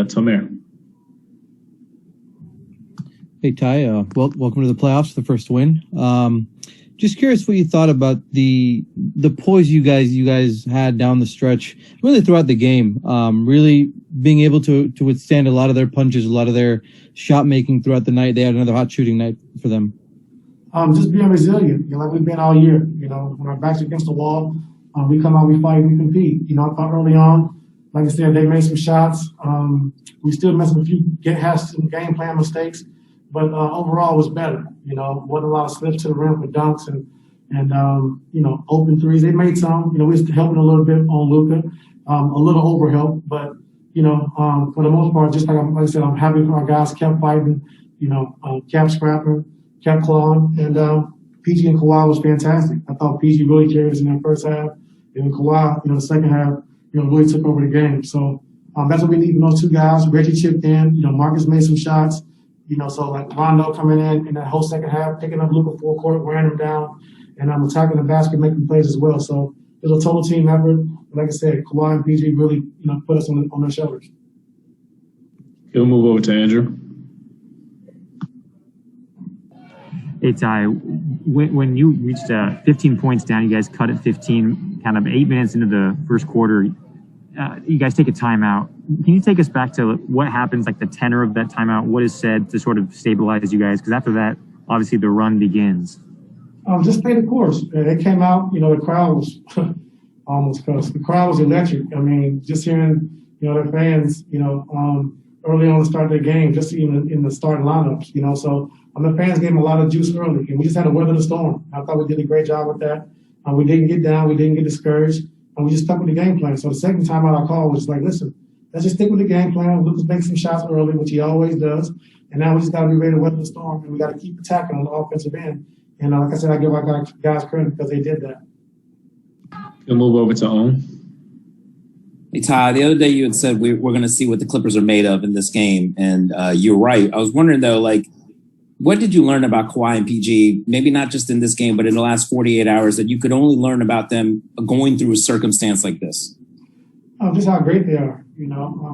Tomer. Hey, Ty. Welcome to the playoffs, the first win. Just curious what you thought about the poise you guys had down the stretch, really throughout the game. Really being able to withstand a lot of their punches, a lot of their shot making throughout the night. They had another hot shooting night for them. Just being resilient, like we've been all year. When our backs against the wall, we come out, we fight, we compete. I thought early on, like I said, they made some shots. We still messed with a few, had some game plan mistakes, but overall it was better. Wasn't a lot of slips to the rim for dunks and open threes. They made some. We was helping a little bit on Luka, a little overhelp, but for the most part, just like I said, I'm happy our guys kept fighting. Kept scrapping, kept clawing, and PG and Kawhi was fantastic. I thought PG really carried us in that first half, and Kawhi, the second half, really took over the game. So that's what we need from those two guys. Reggie chipped in. Marcus made some shots. So like Rondo coming in that whole second half, picking up Luka full court, wearing him down, and attacking the basket, making plays as well. So it was a total team effort. Like I said, Kawhi and PG really, put us on their shoulders. We'll move over to Andrew. Hey, Ty, when you reached 15 points down, you guys cut at 15, kind of 8 minutes into the first quarter. You guys take a timeout. Can you take us back to what happens, like the tenor of that timeout? What is said to sort of stabilize you guys? Because after that, obviously the run begins. Just stay the course. It came out, the crowd was almost cussed. The crowd was electric. I mean, just hearing, their fans, early on to start their game, just even in the starting lineups, so the fans gave them a lot of juice early, and we just had to weather the storm. I thought we did a great job with that. We didn't get down, we didn't get discouraged, and we just stuck with the game plan. So the second time out I called was like, listen, let's just stick with the game plan. Lucas make some shots early, which he always does, and now we just got to be ready to weather the storm, and we got to keep attacking on the offensive end. And like I said, I give our guys credit because they did that. We'll move over to Owen. Hey, Ty, the other day you had said we're going to see what the Clippers are made of in this game, and you're right. I was wondering, though, what did you learn about Kawhi and PG, maybe not just in this game, but in the last 48 hours that you could only learn about them going through a circumstance like this? Just how great they are,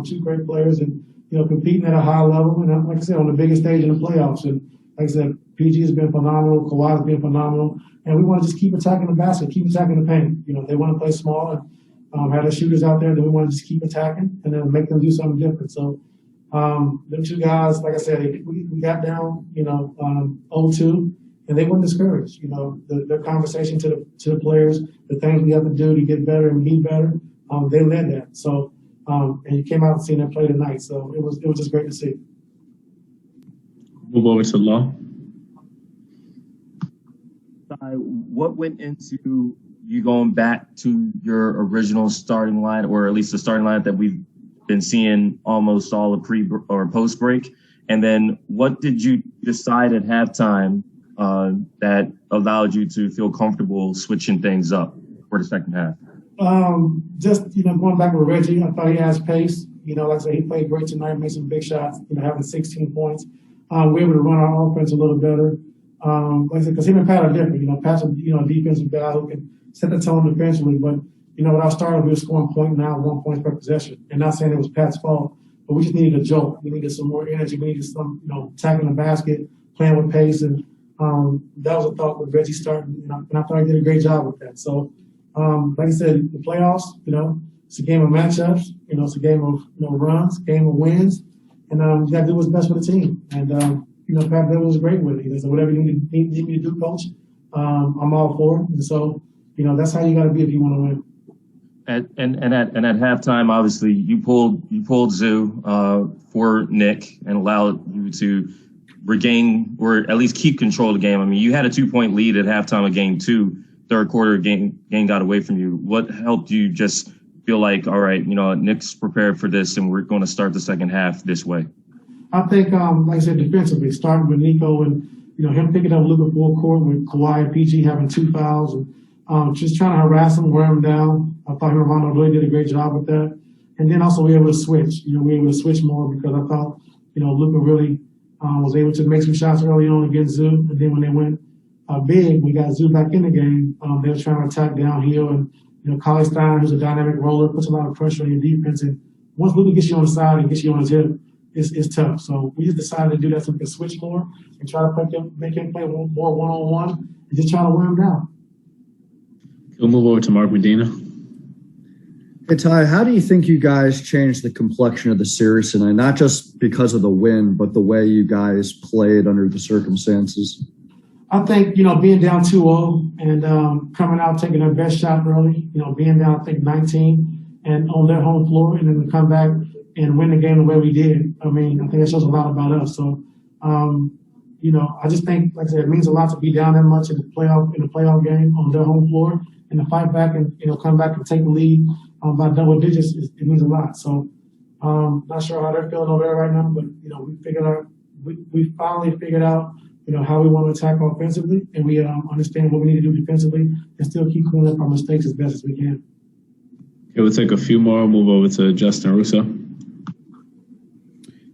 two great players and, competing at a high level. And like I said, on the biggest stage in the playoffs. And like I said, PG has been phenomenal. Kawhi has been phenomenal. And we want to just keep attacking the basket, keep attacking the paint. They want to play small and have their shooters out there. Then we want to just keep attacking and then make them do something different. So, them two guys, like I said, we got down, 0-2, and they weren't discouraged. Their conversation to the players, the things we have to do to get better and be better, they led that. So, and you came out and seen them play tonight. So it was just great to see. Move over to Law. What went into you going back to your original starting line, or at least the starting line that we've been seeing almost all of pre or post break? And then what did you decide at halftime that allowed you to feel comfortable switching things up for the second half? Just, going back with Reggie, I thought he has pace. Like I said, he played great tonight, made some big shots, having 16 points. We were able to run our offense a little better. Like I said, because him and Pat are different. Pat's a defensive guy who can set the tone defensively, but when I started, we were scoring 1 point per possession. And not saying it was Pat's fault, but we just needed a jolt. We needed some more energy. We needed some, attacking the basket, playing with pace. And that was a thought with Reggie starting. And I thought he did a great job with that. So, like I said, the playoffs, it's a game of matchups. It's a game of runs, game of wins. And you got to do what's best for the team. And, Pat Beverly was great with it. He said, whatever you need me to do, coach, I'm all for it. And so, that's how you got to be if you want to win. And at halftime, obviously, you pulled Zoo for Nick and allowed you to regain or at least keep control of the game. I mean, you had a 2-point lead at halftime of game 2. Third quarter, game got away from you. What helped you just feel like, all right, Nick's prepared for this, and we're going to start the second half this way? I think, like I said, defensively, starting with Nico and him picking up Luka full court with Kawhi and PG having 2 fouls and just trying to harass him, wear him down. I thought Rondo really did a great job with that. And then also we were able to switch. We were able to switch more because I thought, Luka really was able to make some shots early on against Zoo. And then when they went big, we got Zoo back in the game. They were trying to attack downhill. And, Collie Stein, who's a dynamic roller, puts a lot of pressure on your defense. And once Luka gets you on the side and gets you on his hip, it's tough. So we just decided to do that so we can switch more and try to make him play more one-on-one and just try to wear him down. We'll move over to Mark Medina. Hey, Ty, how do you think you guys changed the complexion of the series tonight? Not just because of the win, but the way you guys played under the circumstances. I think, being down 2-0 and coming out, taking their best shot early, being down, I think, 19 and on their home floor, and then to come back and win the game the way we did. I mean, I think that shows a lot about us. So, I just think, like I said, it means a lot to be down that much in the playoff game on their home floor and to fight back and, come back and take the lead by double digits. It means a lot. So, not sure how they're feeling over there right now, but, we finally figured out, how we want to attack offensively, and we understand what we need to do defensively and still keep cleaning up our mistakes as best as we can. Okay, we'll take a few more. Move over to Justin Russo.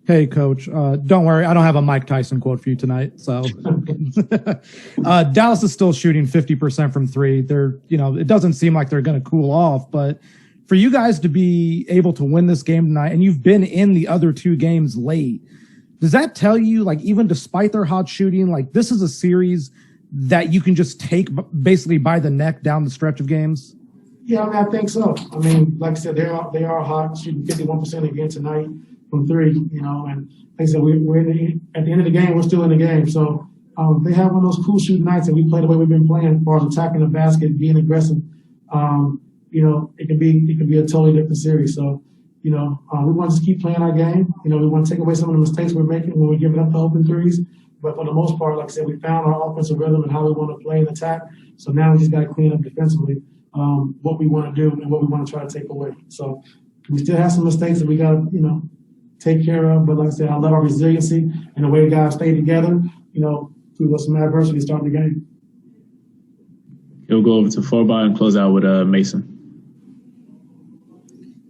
Hey, Coach. Don't worry, I don't have a Mike Tyson quote for you tonight. So, Dallas is still shooting 50% from three. It doesn't seem like they're going to cool off, but for you guys to be able to win this game tonight, and you've been in the other two games late, does that tell you, like, even despite their hot shooting, like, this is a series that you can just take basically by the neck down the stretch of games? Yeah, I think so. I mean, like I said, they are hot, shooting 51% again tonight from three, and like I said, we're at the end of the game, we're still in the game. So they have one of those cool shooting nights, and we play the way we've been playing as far as attacking the basket, being aggressive. It can be a totally different series. So, we want to just keep playing our game. We want to take away some of the mistakes we're making when we're giving up the open threes. But for the most part, like I said, we found our offensive rhythm and how we want to play and attack. So now we just got to clean up defensively what we want to do and what we want to try to take away. So we still have some mistakes that we got to, take care of. But like I said, I love our resiliency and the way guys stay together, through some adversity to start the game. We'll go over to Forby and close out with Mason.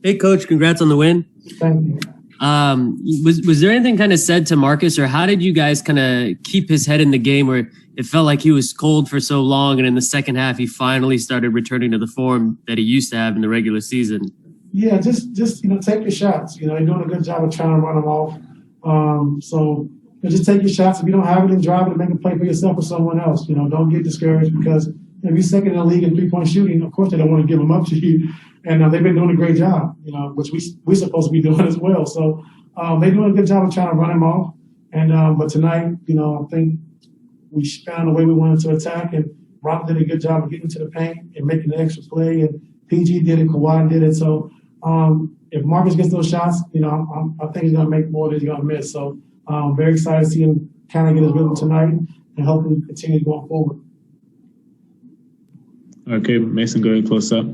Hey, Coach, congrats on the win. Thank you. Was there anything kind of said to Marcus, or how did you guys kind of keep his head in the game where it felt like he was cold for so long, and in the second half he finally started returning to the form that he used to have in the regular season? Yeah, just take your shots. You're doing a good job of trying to run them off. So just take your shots. If you don't have it, then drive it and make a play for yourself or someone else. Don't get discouraged because if you're second in the league in three-point shooting, of course they don't want to give them up to you. And they've been doing a great job, which we're supposed to be doing as well. So they're doing a good job of trying to run him off. And but tonight, I think we found a way we wanted to attack, and Rock did a good job of getting to the paint and making the extra play. And PG did it, Kawhi did it. So if Marcus gets those shots, I think he's going to make more than he's going to miss. So very excited to see him kind of get his rhythm tonight and hopefully continue going forward. Okay, Mason, go ahead and close up.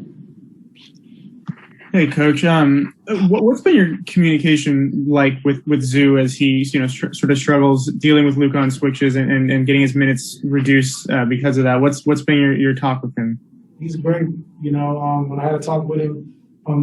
Hey, Coach. What's been your communication like with Zoo as he sort of struggles dealing with Luka on switches and getting his minutes reduced because of that? What's been your talk with him? He's great. When I had a talk with him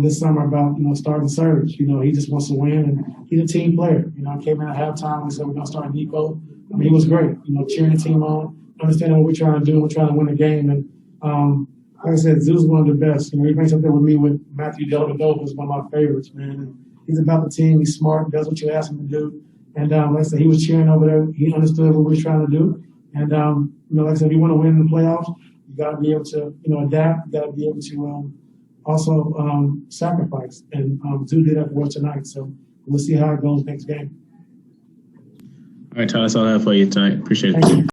this summer about starting Surge, he just wants to win, and he's a team player. I came in at halftime and said we're gonna start Nico. I mean, he was great. Cheering the team on, understanding what we're trying to do. We're trying to win the game, and like I said, Zoo's one of the best. He ranks up there with me with Matthew Dellavedova, who's one of my favorites, man. And he's about the team. He's smart, does what you ask him to do. And like I said, he was cheering over there. He understood what we were trying to do. And like I said, if you want to win in the playoffs, you got to be able to adapt. You got to be able to also sacrifice. And Zoo did that for us tonight. So we'll see how it goes next game. All right, Tyler, that's all I have for you tonight. Appreciate it. Thank you.